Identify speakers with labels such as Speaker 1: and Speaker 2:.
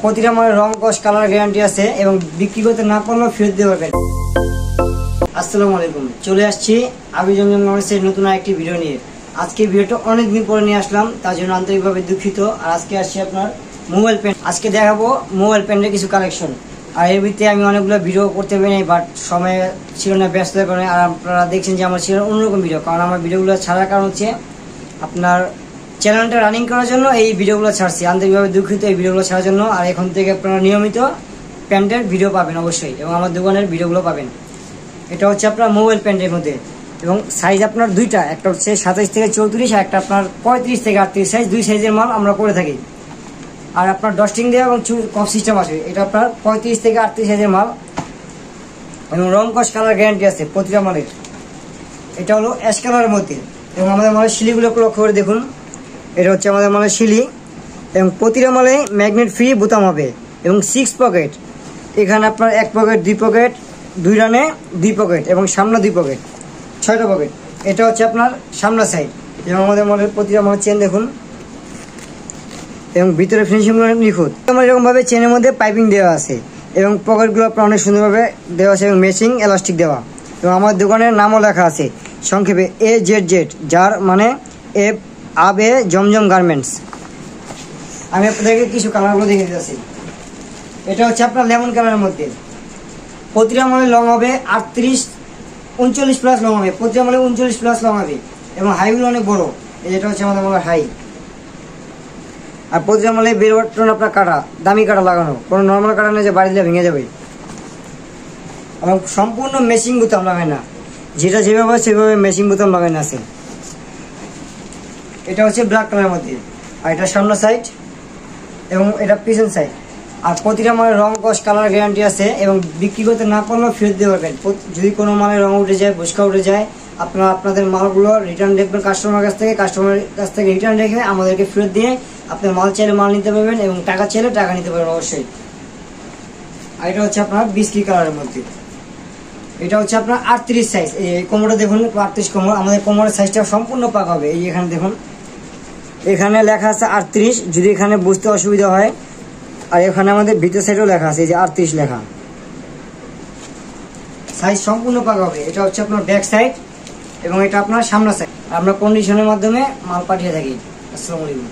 Speaker 1: প্রতিটা মালের রং কস colour guarantee আছে এবং বিক্রি করতে না পারলেও ফেরত দিতে পারবেন। আসসালামু আলাইকুম, চলে আসছি আবি জমজম গার্মেন্টসের নতুন একটি ভিডিও নিয়ে। আজকে ভিডিওটা অনেকদিন পরে নিয়ে আসলাম, তার জন্য আন্তরিকভাবে দুঃখিত। আর আজকে আসছি আপনার মোবাইল প্যান্ট। আজকে দেখাবো মোবাইল প্যান্টের কিছু কালেকশন। আর এর ভিত্তিতে আমি অনেকগুলো ভিডিও করতে পারি নাই, বাট সময় ছিল না, ব্যস্ততার কারণে। আর আপনারা দেখছেন যে আমার ছিল অন্যরকম ভিডিও, কারণ আমার ভিডিওগুলো ছাড়ার কারণ হচ্ছে আপনার চ্যানেলটা রানিং করার জন্য এই ভিডিওগুলো ছাড়ছি। আন্তরিকভাবে দুঃখিত এই ভিডিওগুলো ছাড়ার জন্য। আর এখন থেকে আপনারা নিয়মিত প্যান্টের ভিডিও পাবেন অবশ্যই, এবং আমার দোকানের ভিডিওগুলো পাবেন। এটা হচ্ছে আপনার মোবাইল প্যান্টের মধ্যে, এবং সাইজ আপনার দুইটা, একটা হচ্ছে 27 থেকে 34 আর একটা আপনার 35 থেকে 38 সাইজ। দুই সাইজের মাল আমরা করে থাকি। আর আপনার ডস্টিং দেওয়া এবং কফ সিস্টেম আছে। এটা আপনার 35 থেকে 38 সাইজের মাল, এবং রং কস কালার গ্যারান্টি আছে প্রতিটা মালের। এটা হলো অ্যাশ কালারের মধ্যে, এবং আমাদের মালের শিলিগুলো লক্ষ্য করে দেখুন। এটা হচ্ছে আমাদের মালের শিলি, এবং প্রতিটা মালে ম্যাগনেট ফ্রি বোতাম হবে, এবং 6 পকেট। এখানে আপনার 1 পকেট, 2 পকেট, 2 রানে 2 পকেট, এবং সামনে 2 পকেট, 6টা পকেট। এটা হচ্ছে আপনার সামনা সাইড, এবং আমাদের মালের প্রতিটা মালের চেন দেখুন, এবং ভিতরে ফিনিশিংগুলো নিখুঁত। আমার এরকমভাবে চেনের মধ্যে পাইপিং দেওয়া আছে, এবং পকেটগুলো আপনার অনেক সুন্দরভাবে দেওয়া আছে, এবং ম্যাচিং এলাস্টিক দেওয়া। এবং আমার দোকানের নামও লেখা আছে সংক্ষেপে AZZ, যার মানে আবে জমজম গার্মেন্টস। আমি আপনাদেরকে কিছু কালারগুলো দেখে দিতেছি। এটা হচ্ছে আপনার লেমন কালারের মধ্যে। প্রতিটা মালে লং হবে 38, 39 প্লাস লং হবে। প্রতিটা মালে 39 প্লাস লং হবে, এবং হাইগুলো অনেক বড়। এটা হচ্ছে আমাদের মালের হাই। আর প্রতিটা মালে বের বাটন আপনার কাটা, দামি কাটা লাগানো, কোনো নর্মাল কাটা নেই যে বাড়ি দিলে ভেঙে যাবে। এবং সম্পূর্ণ মেশিং বোতাম লাগায় না, যেটা যেভাবে সেভাবে মেশিং বোতাম লাগানো আছে। এটা হচ্ছে ব্ল্যাক কালারের মধ্যে, আর এটা সামনে সাইড, এবং এটা পিছন সাইড। আর প্রতিটা মালের রং কস কালার গ্যারান্টি আছে, এবং বিক্রি করতে না পারলেও ফেরত দিতে পারবেন। যদি কোনো মালের রং উঠে যায়, ভুসকা উঠে যায়, আপনারা আপনাদের মালগুলো রিটার্ন দেখবেন কাস্টমারের কাছ থেকে রিটার্ন রেখে আমাদেরকে ফেরত দিয়ে আপনার মাল চাইলে মাল নিতে পারবেন, এবং টাকা চাইলে টাকা নিতে পারবেন অবশ্যই। আর এটা হচ্ছে আপনার বিস্কিট কালারের মধ্যে। এটা হচ্ছে আপনার 38 সাইজ। এই কোমরটা দেখুন, 38 কোমর। আমাদের কোমরের সাইজটা সম্পূর্ণ পাকা হবে। এই এখানে দেখুন, এখানে লেখা আছে 38, যদি এখানে বুঝতে অসুবিধা হয়। আর এখানে আমাদের ভিতর সাইডেও লেখা আছে, এই যে 38 লেখা। সাইজ সম্পূর্ণ পাকা হবে। এটা হচ্ছে আপনার ব্যাক সাইড, এবং এটা আপনার সামনে সাইড। আমরা কন্ডিশনের মাধ্যমে মাল পাঠিয়ে থাকি। আসসালামু আলাইকুম।